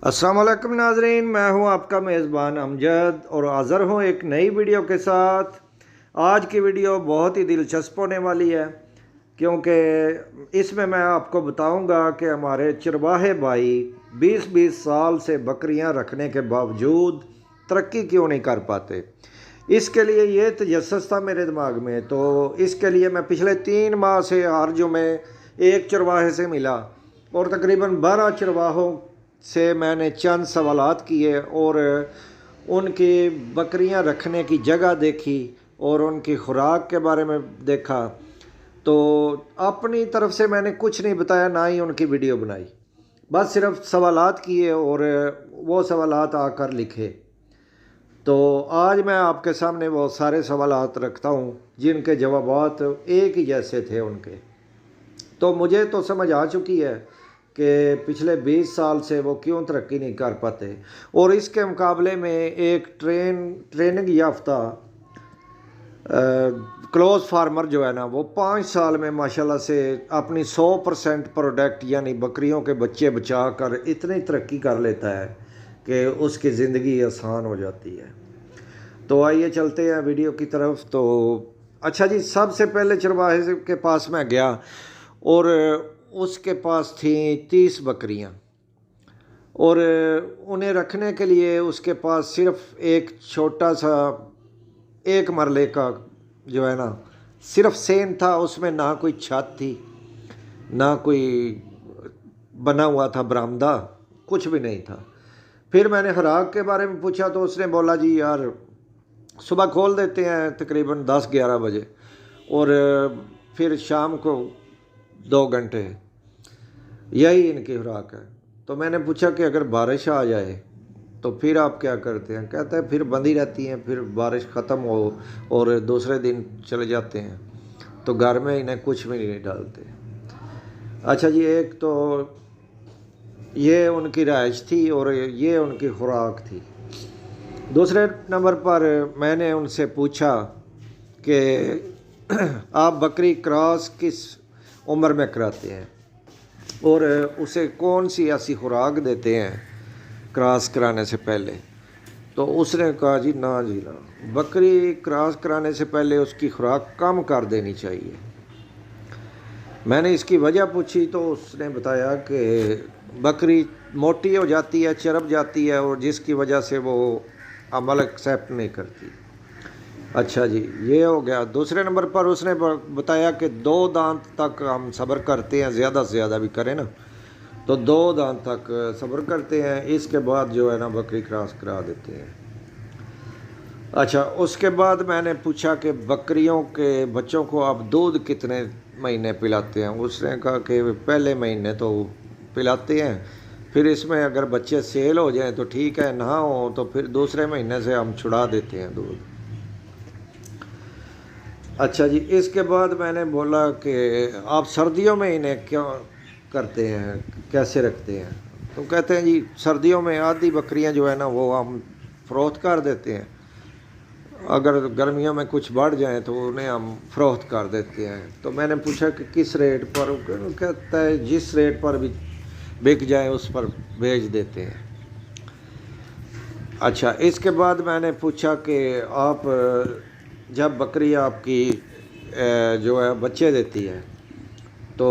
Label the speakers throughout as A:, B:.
A: अस्सलाम वालेकुम नाजरीन, मैं हूं आपका मेज़बान अमजद और हाज़िर हूं एक नई वीडियो के साथ। आज की वीडियो बहुत ही दिलचस्प होने वाली है क्योंकि इसमें मैं आपको बताऊंगा कि हमारे चरवाहे भाई 20-20 साल से बकरियां रखने के बावजूद तरक्की क्यों नहीं कर पाते। इसके लिए ये तजस्सुस था मेरे दिमाग में, तो इसके लिए मैं पिछले 3 माह से हर जुमे एक चरवाहे से मिला और तकरीबन 12 चरवाहों से मैंने चंद सवालात किए और उनकी बकरियां रखने की जगह देखी और उनकी खुराक के बारे में देखा। तो अपनी तरफ से मैंने कुछ नहीं बताया, ना ही उनकी वीडियो बनाई, बस सिर्फ सवालात किए और वो सवालात आकर लिखे। तो आज मैं आपके सामने वो सारे सवालात रखता हूँ जिनके जवाबात एक ही जैसे थे उनके। तो मुझे तो समझ आ चुकी है कि पिछले 20 साल से वो क्यों तरक्की नहीं कर पाते, और इसके मुकाबले में एक ट्रेनिंग याफ्ता क्लोज फार्मर जो है ना, वो 5 साल में माशाल्लाह से अपनी 100% प्रोडक्ट यानी बकरियों के बच्चे बचा कर इतनी तरक्की कर लेता है कि उसकी ज़िंदगी आसान हो जाती है। तो आइए चलते हैं वीडियो की तरफ। तो अच्छा जी, सबसे पहले चरवाहे के पास मैं गया और उसके पास थी 30 बकरियां और उन्हें रखने के लिए उसके पास सिर्फ एक छोटा सा 1 मरले का जो है ना सिर्फ सेन था। उसमें ना कोई छत थी, ना कोई बना हुआ था बरामदा, कुछ भी नहीं था। फिर मैंने खुराक के बारे में पूछा तो उसने बोला जी यार सुबह खोल देते हैं तकरीबन 10-11 बजे और फिर शाम को 2 घंटे, यही इनकी खुराक है। तो मैंने पूछा कि अगर बारिश आ जाए तो फिर आप क्या करते हैं? कहता है फिर बंदी रहती हैं, फिर बारिश ख़त्म हो और दूसरे दिन चले जाते हैं, तो घर में इन्हें कुछ भी नहीं डालते। अच्छा जी, एक तो ये उनकी रहाइश थी और ये उनकी खुराक थी। दूसरे नंबर पर मैंने उनसे पूछा कि आप बकरी क्रॉस किस उम्र में कराते हैं और उसे कौन सी ऐसी खुराक देते हैं क्रॉस कराने से पहले? तो उसने कहा जी ना, बकरी क्रॉस कराने से पहले उसकी खुराक कम कर देनी चाहिए। मैंने इसकी वजह पूछी तो उसने बताया कि बकरी मोटी हो जाती है, चरब जाती है और जिसकी वजह से वो अमल एक्सेप्ट नहीं करती। अच्छा जी, ये हो गया। दूसरे नंबर पर उसने बताया कि 2 दांत तक हम सब्र करते हैं, ज़्यादा से ज़्यादा भी करें ना तो 2 दांत तक सब्र करते हैं, इसके बाद जो है ना बकरी क्रॉस करा देते हैं। अच्छा, उसके बाद मैंने पूछा कि बकरियों के बच्चों को आप दूध कितने महीने पिलाते हैं? उसने कहा कि पहले महीने तो पिलाते हैं, फिर इसमें अगर बच्चे सेल हो जाएं तो ठीक है, ना हो तो फिर दूसरे महीने से हम छुड़ा देते हैं दूध। अच्छा जी, इसके बाद मैंने बोला कि आप सर्दियों में इन्हें क्यों करते हैं, कैसे रखते हैं? तो कहते हैं जी सर्दियों में आधी बकरियां जो है ना वो हम फ़रोख्त कर देते हैं, अगर गर्मियों में कुछ बढ़ जाए तो उन्हें हम फ़रोख्त कर देते हैं। तो मैंने पूछा कि किस रेट पर? कहता है जिस रेट पर भी बिक जाए उस पर भेज देते हैं। अच्छा, इसके बाद मैंने पूछा कि आप जब बकरी आपकी जो है बच्चे देती है तो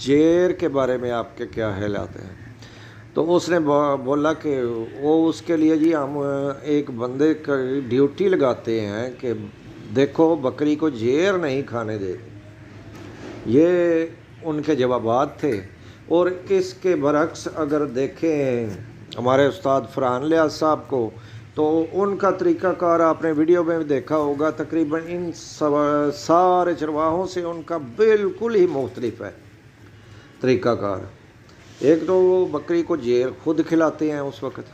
A: जेर के बारे में आपके क्या ख्यालात हैं? तो उसने बोला कि वो उसके लिए जी हम एक बंदे का ड्यूटी लगाते हैं कि देखो बकरी को जेर नहीं खाने दे। ये उनके जवाबात थे। और इसके बरक्स अगर देखें हमारे उस्ताद फरहान लियाज़ साहब को तो उनका तरीक़ाकार आपने वीडियो में भी देखा होगा, तकरीबन इन सारे चरवाहों से उनका बिल्कुल ही मुख्तलिफ है तरीक़ाकार। एक तो वो बकरी को जेर खुद खिलाते हैं उस वक्त,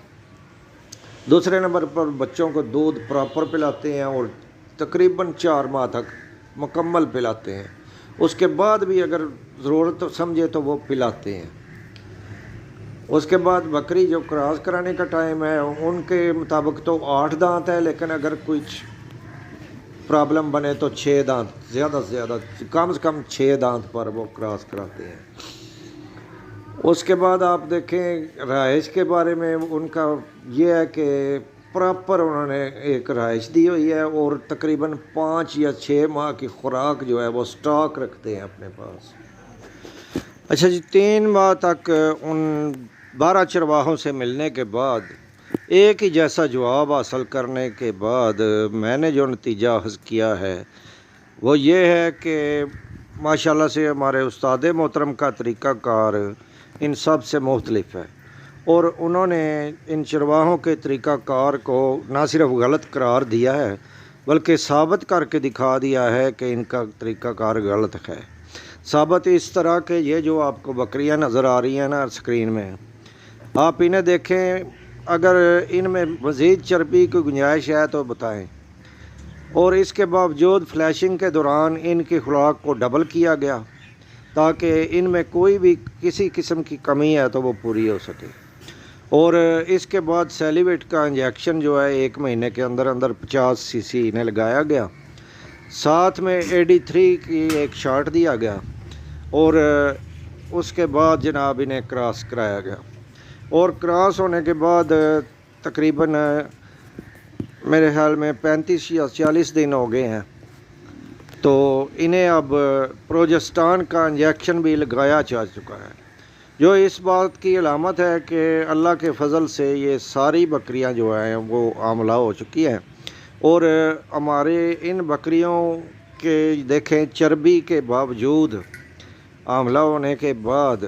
A: दूसरे नंबर पर बच्चों को दूध प्रॉपर पिलाते हैं और तकरीबन 4 माह तक मुकम्मल पिलाते हैं। उसके बाद भी अगर ज़रूरत समझे तो वो पिलाते हैं। उसके बाद बकरी जो क्रॉस कराने का टाइम है उनके मुताबिक तो 8 दांत है, लेकिन अगर कुछ प्रॉब्लम बने तो 6 दांत, ज़्यादा से ज़्यादा कम से कम 6 दांत पर वो क्रॉस कराते हैं। اس کے بعد آپ دیکھیں رہائش کے بارے میں ان کا یہ ہے کہ پراپر انہوں نے ایک رہائش دی ہوئی ہے اور تقریباً 5 یا 6 ماہ کی خوراک جو ہے وہ سٹاک رکھتے ہیں اپنے پاس۔ اچھا جی، 3 ماہ تک ان 12 چرواہوں سے ملنے کے بعد ایک ہی جیسا جواب حاصل کرنے کے بعد میں نے جو نتیجہ حاصل کیا ہے وہ یہ ہے کہ ماشاءاللہ سے ہمارے استاد محترم کا طریقہ کار ان سب سے مختلف ہے، اور انہوں نے ان چرواہوں کے طریقہ کار کو نہ صرف غلط قرار دیا ہے بلکہ ثابت کر کے دکھا دیا ہے کہ ان کا طریقہ کار غلط ہے۔ ثابت اس طرح کہ یہ جو آپ کو بکریاں نظر آ رہی ہیں نا اسکرین میں، آپ انہیں دیکھیں، اگر ان میں مزید چربی کی گنجائش ہے تو بتائیں، اور اس کے باوجود فلیشنگ کے دوران ان کی خوراک کو ڈبل کیا گیا تاکہ ان میں کوئی بھی کسی قسم کی کمی ہے تو وہ پوری ہو سکے، اور اس کے بعد سیلیویٹ کا انجیکشن جو ہے 1 مہینے کے اندر اندر 50 cc انہیں لگایا گیا، ساتھ میں AD3 کی ایک شاٹ دیا گیا، اور اس کے بعد جناب انہیں کراس کرایا گیا، اور کراس ہونے کے بعد تقریباً میرے خیال میں 35 یا 40 دن ہو گئے ہیں، تو انہیں اب پروجسٹان کا انجیکشن بھی لگایا جا چکا ہے، جو اس بات کی علامت ہے کہ اللہ کے فضل سے یہ ساری بکریاں جو ہیں وہ حاملہ ہو چکی ہیں، اور ہمارے ان بکریوں کے دیکھیں چربی کے باوجود حاملہ ہونے کے بعد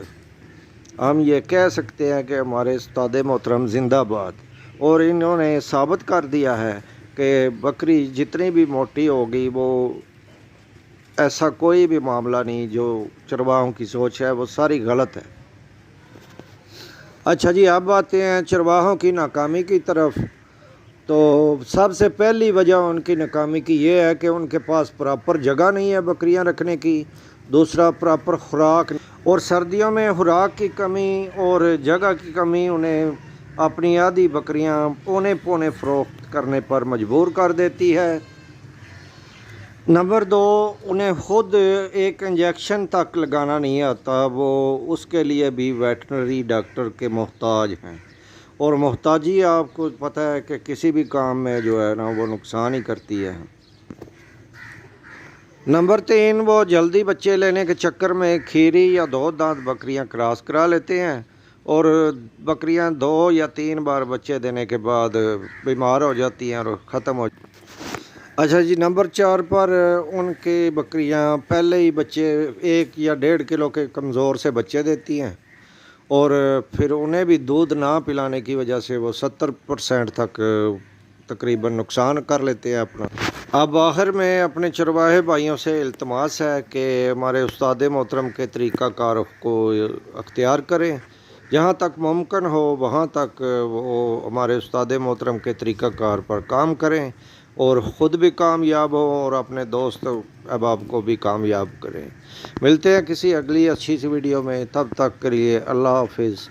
A: ہم یہ کہہ سکتے ہیں کہ ہمارے استاد محترم زندہ باد، اور انہوں نے ثابت کر دیا ہے کہ بکری جتنی بھی موٹی ہوگی وہ ایسا کوئی بھی معاملہ نہیں، جو چرواہوں کی سوچ ہے وہ ساری غلط ہے۔ اچھا جی، اب آتے ہیں چرواہوں کی ناکامی کی طرف۔ تو سب سے پہلی وجہ ان کی ناکامی کی یہ ہے کہ ان کے پاس پراپر جگہ نہیں ہے بکریاں رکھنے کی، دوسرا پراپر خوراک، اور سردیوں میں خوراک کی کمی اور جگہ کی کمی انہیں اپنی آدھی بکریاں پونے پونے فروخت کرنے پر مجبور کر دیتی ہے۔ نمبر 2، انہیں خود ایک انجیکشن تک لگانا نہیں آتا، وہ اس کے لیے بھی ویٹنری ڈاکٹر کے محتاج ہیں، اور محتاجی آپ کو پتہ ہے کہ کسی بھی کام میں جو ہے نا وہ نقصان ہی کرتی ہے۔ نمبر 3، وہ جلدی بچے لینے کے چکر میں کھیری یا 2 دانت بکریاں کراس کرا لیتے ہیں، اور بکریاں 2 یا 3 بار بچے دینے کے بعد بیمار ہو جاتی ہیں اور ختم ہو جاتی ہیں۔ اچھا جی، نمبر 4 پر ان کی بکریاں پہلے ہی بچے 1 یا 1.5 کلو کے کمزور سے بچے دیتی ہیں، اور پھر انہیں بھی دودھ نہ پلانے کی وجہ سے وہ 70% تک تقریباً نقصان کر لیتے ہیں اپنا۔ اب آخر میں اپنے چرواہے بھائیوں سے التماس ہے کہ ہمارے استاد محترم کے طریقہ کار کو اختیار کریں، جہاں تک ممکن ہو وہاں تک وہ ہمارے استاد محترم کے طریقہ کار پر کام کریں، اور خود بھی کامیاب ہو اور اپنے دوست احباب کو بھی کامیاب کریں۔ ملتے ہیں کسی اگلی اچھی سی ویڈیو میں، تب تک کے لیے اللہ حافظ۔